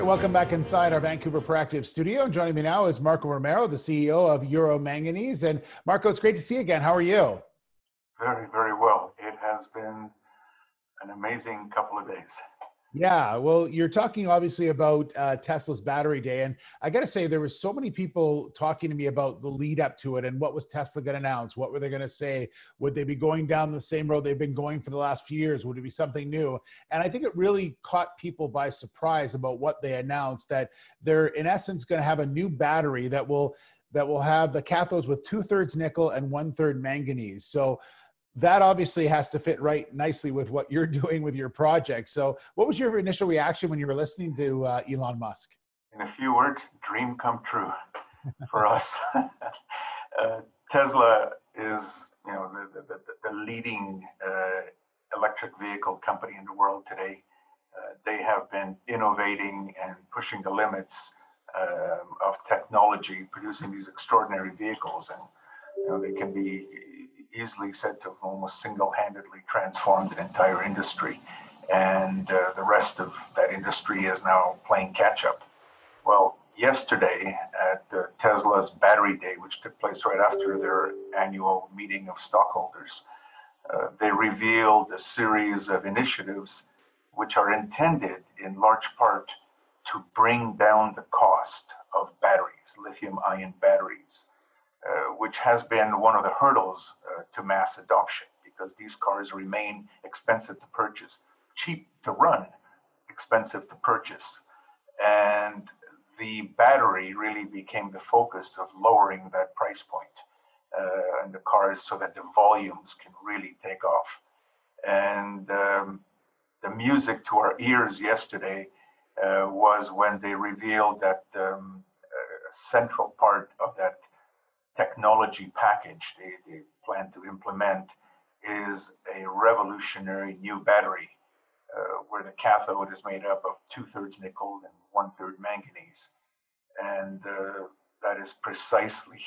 welcome back inside our Vancouver Proactive studio. Joining me now is Marco Romero, the CEO of Euro Manganese. And Marco, it's great to see you again. How are you? Very, very well. It has been an amazing couple of days. Yeah, well, you're talking obviously about Tesla's battery day. And I got to say, there were so many people talking to me about the lead up to it and what was Tesla going to announce? What were they going to say? Would they be going down the same road they've been going for the last few years? Would it be something new? And I think it really caught people by surprise about what they announced, that they're in essence going to have a new battery that will have the cathodes with 2/3 nickel and 1/3 manganese. So that obviously has to fit right nicely with what you're doing with your project. So what was your initial reaction when you were listening to Elon Musk? In a few words, dream come true for us. Tesla is, the leading electric vehicle company in the world today. They have been innovating and pushing the limits of technology, producing these extraordinary vehicles, and they can be easily said to have almost single-handedly transformed an entire industry, and the rest of that industry is now playing catch-up. Well, yesterday at Tesla's Battery Day, which took place right after their annual meeting of stockholders, they revealed a series of initiatives which are intended in large part to bring down the cost of batteries, lithium-ion batteries, which has been one of the hurdles to mass adoption, because these cars remain expensive to purchase, cheap to run, expensive to purchase. And the battery really became the focus of lowering that price point in the cars so that the volumes can really take off. And the music to our ears yesterday was when they revealed that a central part of that technology package they plan to implement is a revolutionary new battery where the cathode is made up of 2/3 nickel and 1/3 manganese. And that is precisely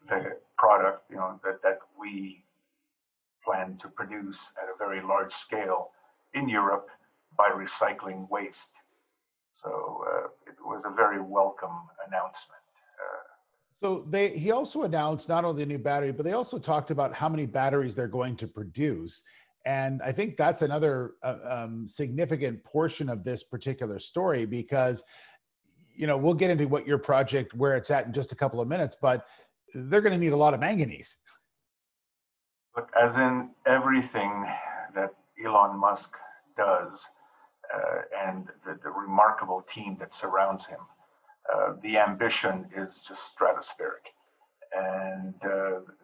the product that we plan to produce at a very large scale in Europe by recycling waste. So it was a very welcome announcement. So he also announced not only a new battery, but they also talked about how many batteries they're going to produce. And I think that's another significant portion of this particular story, because, we'll get into what your project, where it's at in just a couple of minutes, but they're going to need a lot of manganese. Look, as in everything that Elon Musk does and the remarkable team that surrounds him, the ambition is just stratospheric. And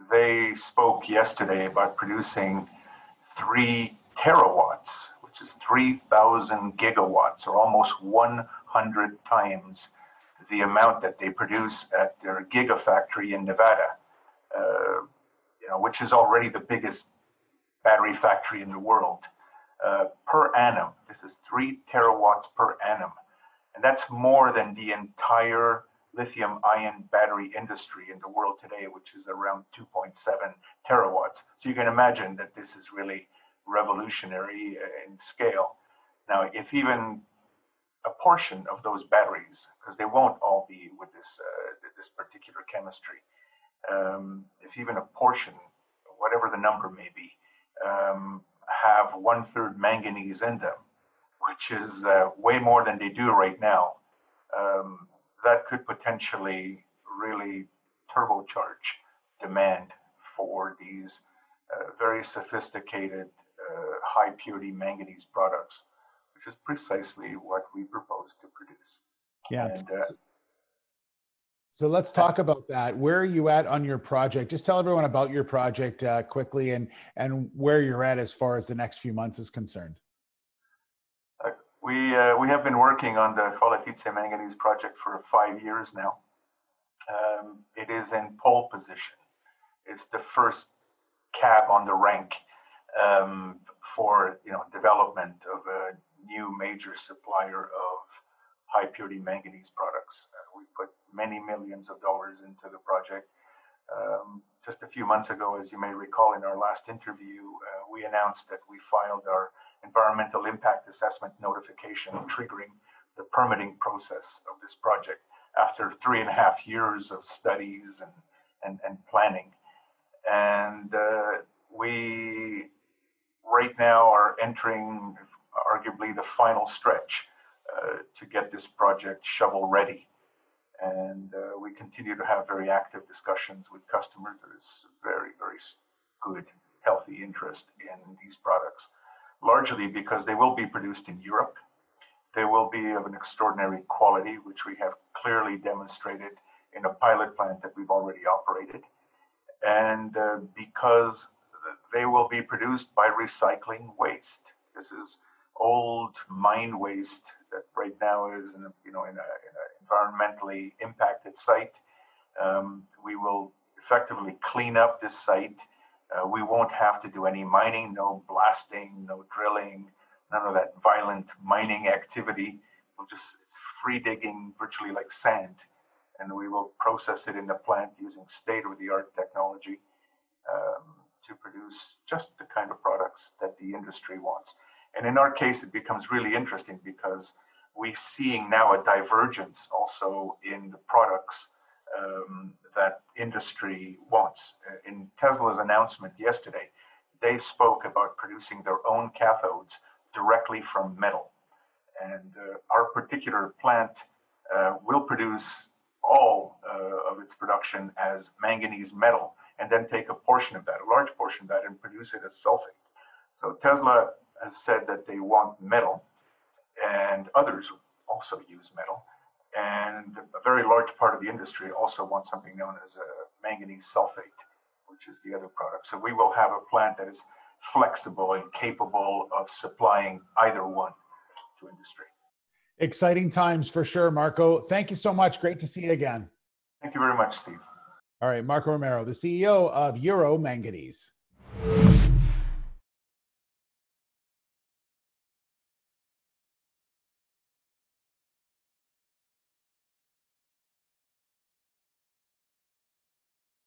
they spoke yesterday about producing 3 terawatts, which is 3,000 gigawatts, or almost 100 times the amount that they produce at their gigafactory in Nevada, which is already the biggest battery factory in the world, per annum. This is 3 terawatts per annum. And that's more than the entire lithium-ion battery industry in the world today, which is around 2.7 terawatts. So you can imagine that this is really revolutionary in scale. Now, if even a portion of those batteries, because they won't all be with this particular chemistry, if even a portion, whatever the number may be, have 1/3 manganese in them, which is way more than they do right now, that could potentially really turbocharge demand for these very sophisticated, high purity manganese products, which is precisely what we propose to produce. Yeah. And, so let's talk about that. Where are you at on your project? Just tell everyone about your project quickly and where you're at as far as the next few months is concerned. We have been working on the Chvaletice manganese project for 5 years now. It is in pole position. It's the first cab on the rank for development of a new major supplier of high purity manganese products. We put many millions of dollars into the project. Just a few months ago, as you may recall in our last interview, we announced that we filed our environmental impact assessment notification, triggering permitting process of this project after 3.5 years of studies and planning. And we right now are entering arguably the final stretch to get this project shovel ready. And we continue to have very active discussions with customers. There's very, very good, healthy interest in these products, largely because they will be produced in Europe. They will be of an extraordinary quality, which we have clearly demonstrated in a pilot plant that we've already operated. And because they will be produced by recycling waste. This is old mine waste that right now is in an environmentally impacted site. We will effectively clean up this site. We won't have to do any mining, no blasting, no drilling, none of that violent mining activity. It's free digging, virtually like sand. And we will process it in the plant using state-of-the-art technology to produce just the kind of products that the industry wants. And in our case, it becomes really interesting because we're seeing now a divergence also in the products that industry wants. In Tesla's announcement yesterday, they spoke about producing their own cathodes directly from metal. And our particular plant will produce all of its production as manganese metal, and then take a portion of that, a large portion of that, and produce it as sulfate. So Tesla has said that they want metal, and others also use metal. And a very large part of the industry also wants something known as manganese sulfate, which is the other product. So we will have a plant that is flexible and capable of supplying either one to industry. Exciting times for sure, Marco. Thank you so much. Great to see you again. Thank you very much, Steve. All right, Marco Romero, the CEO of Euro Manganese.